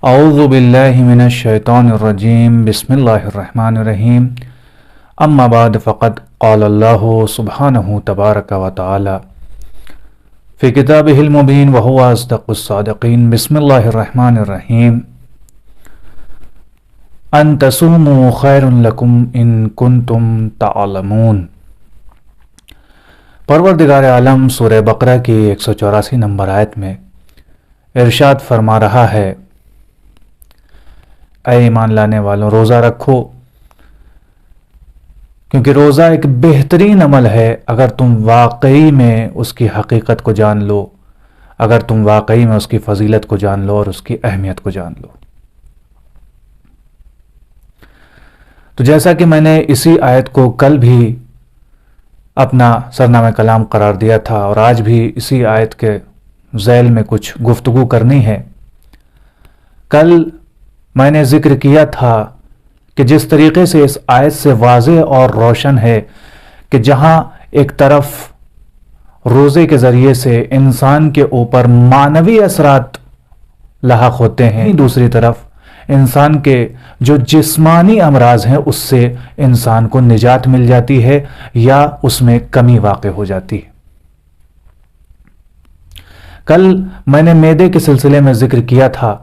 اعوذ باللہ من الشیطان الرجیم بسم اللہ الرحمن الرحیم اما بعد فقد قال اللہ سبحانہ تبارک و تعالی فی کتابہ المبین وہو اصدق الصادقین بسم اللہ الرحمن الرحیم ان تصوموا خیر لکم ان کنتم تعلمون۔ پروردگار عالم سورہ بقرہ کی 184 نمبر آیت میں ارشاد فرما رہا ہے، اے ایمان لانے والوں روزہ رکھو، کیونکہ روزہ ایک بہترین عمل ہے اگر تم واقعی میں اس کی حقیقت کو جان لو، اگر تم واقعی میں اس کی فضیلت کو جان لو اور اس کی اہمیت کو جان لو۔ تو جیسا کہ میں نے اسی آیت کو کل بھی اپنا سرنامہ کلام قرار دیا تھا اور آج بھی اسی آیت کے ذیل میں کچھ گفتگو کرنی ہے۔ کل میں نے ذکر کیا تھا کہ جس طریقے سے اس آیت سے واضح اور روشن ہے کہ جہاں ایک طرف روزے کے ذریعے سے انسان کے اوپر معنوی اثرات لاحق ہوتے ہیں، دوسری طرف انسان کے جو جسمانی امراض ہیں اس سے انسان کو نجات مل جاتی ہے یا اس میں کمی واقع ہو جاتی ہے۔ کل میں نے معدے کے سلسلے میں ذکر کیا تھا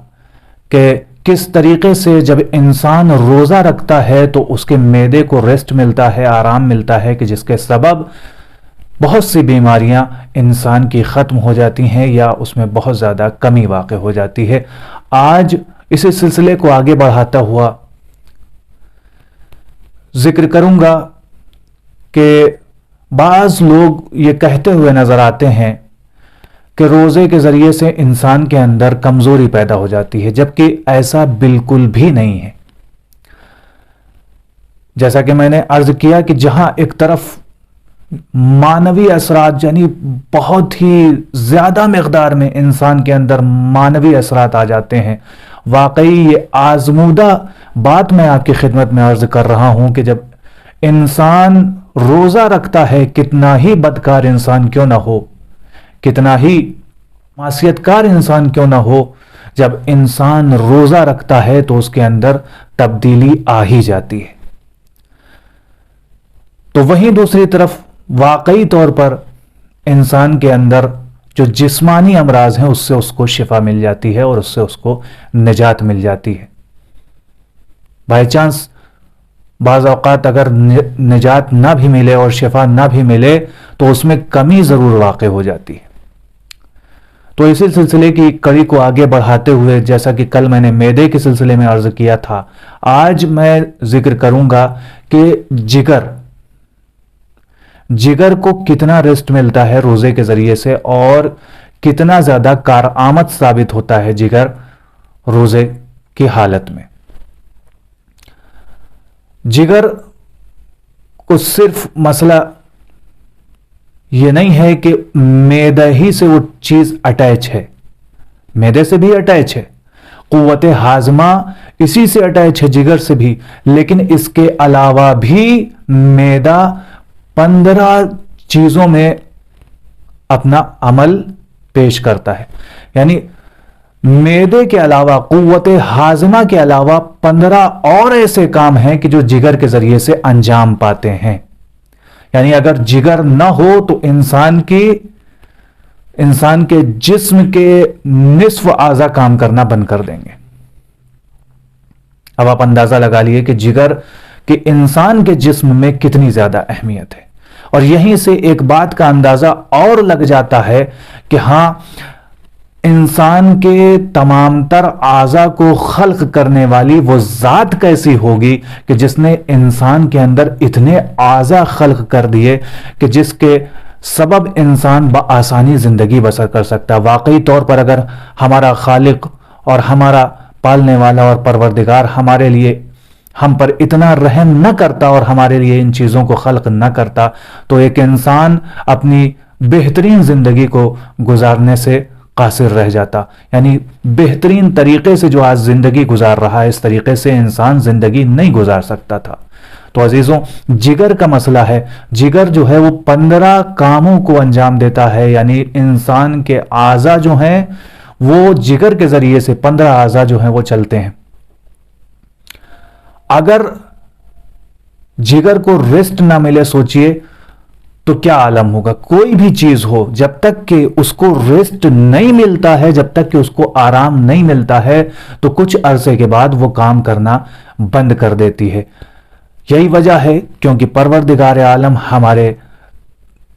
کہ کس طریقے سے جب انسان روزہ رکھتا ہے تو اس کے معدے کو ریسٹ ملتا ہے، آرام ملتا ہے، کہ جس کے سبب بہت سی بیماریاں انسان کی ختم ہو جاتی ہیں یا اس میں بہت زیادہ کمی واقع ہو جاتی ہے۔ آج اسی سلسلے کو آگے بڑھاتا ہوا ذکر کروں گا کہ بعض لوگ یہ کہتے ہوئے نظر آتے ہیں کہ روزے کے ذریعے سے انسان کے اندر کمزوری پیدا ہو جاتی ہے، جبکہ ایسا بالکل بھی نہیں ہے۔ جیسا کہ میں نے عرض کیا کہ جہاں ایک طرف معنوی اثرات یعنی بہت ہی زیادہ مقدار میں انسان کے اندر معنوی اثرات آ جاتے ہیں، واقعی یہ آزمودہ بات میں آپ کی خدمت میں عرض کر رہا ہوں کہ جب انسان روزہ رکھتا ہے، کتنا ہی بدکار انسان کیوں نہ ہو، کتنا ہی معصیت کار انسان کیوں نہ ہو، جب انسان روزہ رکھتا ہے تو اس کے اندر تبدیلی آ ہی جاتی ہے۔ تو وہیں دوسری طرف واقعی طور پر انسان کے اندر جو جسمانی امراض ہیں اس سے اس کو شفا مل جاتی ہے اور اس سے اس کو نجات مل جاتی ہے۔ بائی چانس بعض اوقات اگر نجات نہ بھی ملے اور شفا نہ بھی ملے تو اس میں کمی ضرور واقع ہو جاتی ہے۔ تو اسی سلسلے کی کڑی کو آگے بڑھاتے ہوئے جیسا کہ کل میں نے معدے کے سلسلے میں عرض کیا تھا، آج میں ذکر کروں گا کہ جگر کو کتنا ریسٹ ملتا ہے روزے کے ذریعے سے اور کتنا زیادہ کارآمد ثابت ہوتا ہے جگر روزے کی حالت میں۔ جگر کو صرف مسئلہ یہ نہیں ہے کہ معدہ ہی سے وہ چیز اٹیچ ہے، معدے سے بھی اٹیچ ہے، قوت ہاضمہ اسی سے اٹیچ ہے، جگر سے بھی، لیکن اس کے علاوہ بھی معدہ 15 چیزوں میں اپنا عمل پیش کرتا ہے، یعنی معدے کے علاوہ قوت ہاضمہ کے علاوہ 15 اور ایسے کام ہیں کہ جو جگر کے ذریعے سے انجام پاتے ہیں۔ یعنی اگر جگر نہ ہو تو انسان کے جسم کے نصف اعضاء کام کرنا بند کر دیں گے۔ اب آپ اندازہ لگا لیے کہ جگر کہ انسان کے جسم میں کتنی زیادہ اہمیت ہے، اور یہیں سے ایک بات کا اندازہ اور لگ جاتا ہے کہ ہاں انسان کے تمام تر اعضاء کو خلق کرنے والی وہ ذات کیسی ہوگی کہ جس نے انسان کے اندر اتنے اعضاء خلق کر دیے کہ جس کے سبب انسان بآسانی زندگی بسر کر سکتا ہے۔ واقعی طور پر اگر ہمارا خالق اور ہمارا پالنے والا اور پروردگار ہمارے لیے ہم پر اتنا رحم نہ کرتا اور ہمارے لیے ان چیزوں کو خلق نہ کرتا تو ایک انسان اپنی بہترین زندگی کو گزارنے سے قاصر رہ جاتا۔ یعنی بہترین طریقے سے جو آج زندگی گزار رہا ہے اس طریقے سے انسان زندگی نہیں گزار سکتا تھا۔ تو عزیزوں، جگر کا مسئلہ ہے، جگر جو ہے وہ 15 کاموں کو انجام دیتا ہے، یعنی انسان کے اعضاء جو ہیں وہ جگر کے ذریعے سے 15 اعضاء جو ہیں وہ چلتے ہیں. اگر جگر کو ریسٹ نہ ملے، سوچئے تو کیا عالم ہوگا. کوئی بھی چیز ہو، جب تک کہ اس کو ریسٹ نہیں ملتا ہے، جب تک کہ اس کو آرام نہیں ملتا ہے، تو کچھ عرصے کے بعد وہ کام کرنا بند کر دیتی ہے. یہی وجہ ہے کیونکہ پروردگار عالم ہمارے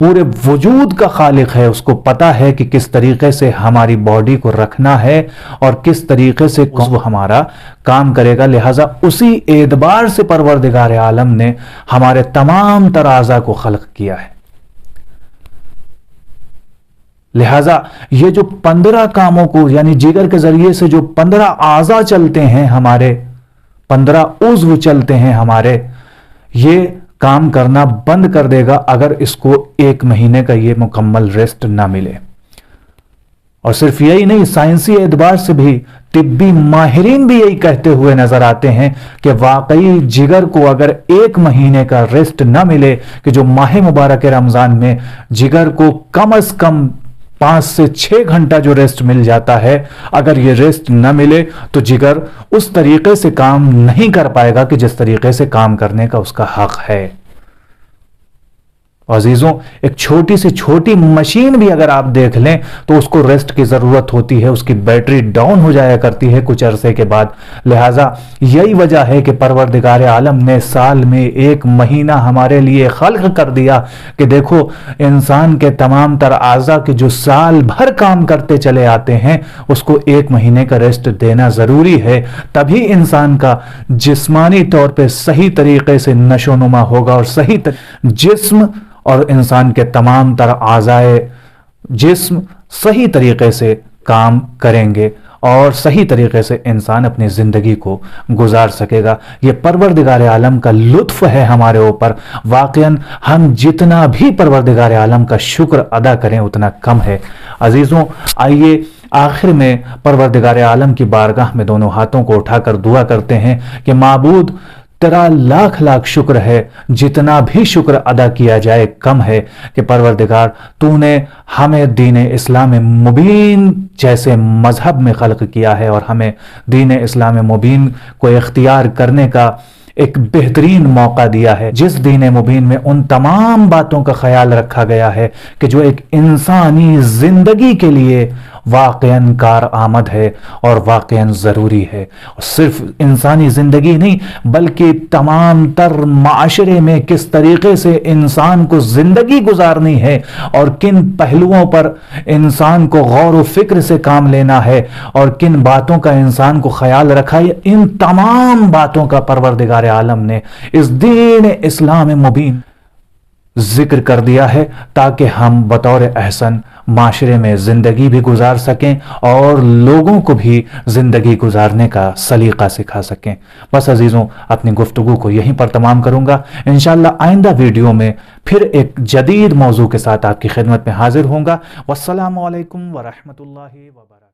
پورے وجود کا خالق ہے. اس کو پتا ہے کہ کس طریقے سے ہماری باڈی کو رکھنا ہے اور کس طریقے سے وہ ہمارا کام کرے گا. لہذا اسی اعتبار سے پروردگار عالم نے ہمارے تمام تر اعضاء کو خلق کیا ہے. لہذا یہ جو 15 کاموں کو، یعنی جگر کے ذریعے سے جو 15 اعضاء چلتے ہیں ہمارے، 15 عضو چلتے ہیں ہمارے، یہ کام کرنا بند کر دے گا اگر اس کو 1 مہینے کا یہ مکمل ریسٹ نہ ملے. اور صرف یہی نہیں، سائنسی اعتبار سے بھی طبی ماہرین بھی یہی کہتے ہوئے نظر آتے ہیں کہ واقعی جگر کو اگر 1 مہینے کا ریسٹ نہ ملے، کہ جو ماہ مبارک رمضان میں جگر کو کم از کم 5 سے 6 گھنٹہ جو ریسٹ مل جاتا ہے، اگر یہ ریسٹ نہ ملے تو جگر اس طریقے سے کام نہیں کر پائے گا کہ جس طریقے سے کام کرنے کا اس کا حق ہے. عزیزوں، ایک چھوٹی سی چھوٹی مشین بھی اگر آپ دیکھ لیں تو اس کو ریسٹ کی ضرورت ہوتی ہے، اس کی بیٹری ڈاؤن ہو جایا کرتی ہے کچھ عرصے کے بعد. لہٰذا یہی وجہ ہے کہ پروردگار عالم نے سال میں 1 مہینہ ہمارے لیے خلق کر دیا کہ دیکھو انسان کے تمام تر اعضاء کے جو سال بھر کام کرتے چلے آتے ہیں، اس کو 1 مہینے کا ریسٹ دینا ضروری ہے. تبھی انسان کا جسمانی طور پہ صحیح طریقے سے نشو و نما ہوگا اور صحیح جسم اور انسان کے تمام تر اعضاء جسم صحیح طریقے سے کام کریں گے اور صحیح طریقے سے انسان اپنی زندگی کو گزار سکے گا. یہ پروردگار عالم کا لطف ہے ہمارے اوپر. واقعاً ہم جتنا بھی پروردگار عالم کا شکر ادا کریں اتنا کم ہے. عزیزوں، آئیے آخر میں پروردگار عالم کی بارگاہ میں دونوں ہاتھوں کو اٹھا کر دعا کرتے ہیں کہ معبود تیرا لاکھ لاکھ شکر ہے، جتنا بھی شکر ادا کیا جائے کم ہے کہ پروردگار تو نے ہمیں دین اسلام مبین جیسے مذہب میں خلق کیا ہے اور ہمیں دین اسلام مبین کو اختیار کرنے کا ایک بہترین موقع دیا ہے، جس دین مبین میں ان تمام باتوں کا خیال رکھا گیا ہے کہ جو ایک انسانی زندگی کے لیے واقعاً کارآمد ہے اور واقعاً ضروری ہے. اور صرف انسانی زندگی نہیں بلکہ تمام تر معاشرے میں کس طریقے سے انسان کو زندگی گزارنی ہے اور کن پہلوؤں پر انسان کو غور و فکر سے کام لینا ہے اور کن باتوں کا انسان کو خیال رکھا ہے، ان تمام باتوں کا پروردگار عالم نے اس دین اسلام مبین ذکر کر دیا ہے تاکہ ہم بطور احسن معاشرے میں زندگی بھی گزار سکیں اور لوگوں کو بھی زندگی گزارنے کا سلیقہ سکھا سکیں. بس عزیزوں، اپنی گفتگو کو یہیں پر تمام کروں گا. انشاءاللہ آئندہ ویڈیو میں پھر ایک جدید موضوع کے ساتھ آپ کی خدمت میں حاضر ہوں گا. والسلام علیکم ورحمۃ اللہ وبرکاتہ.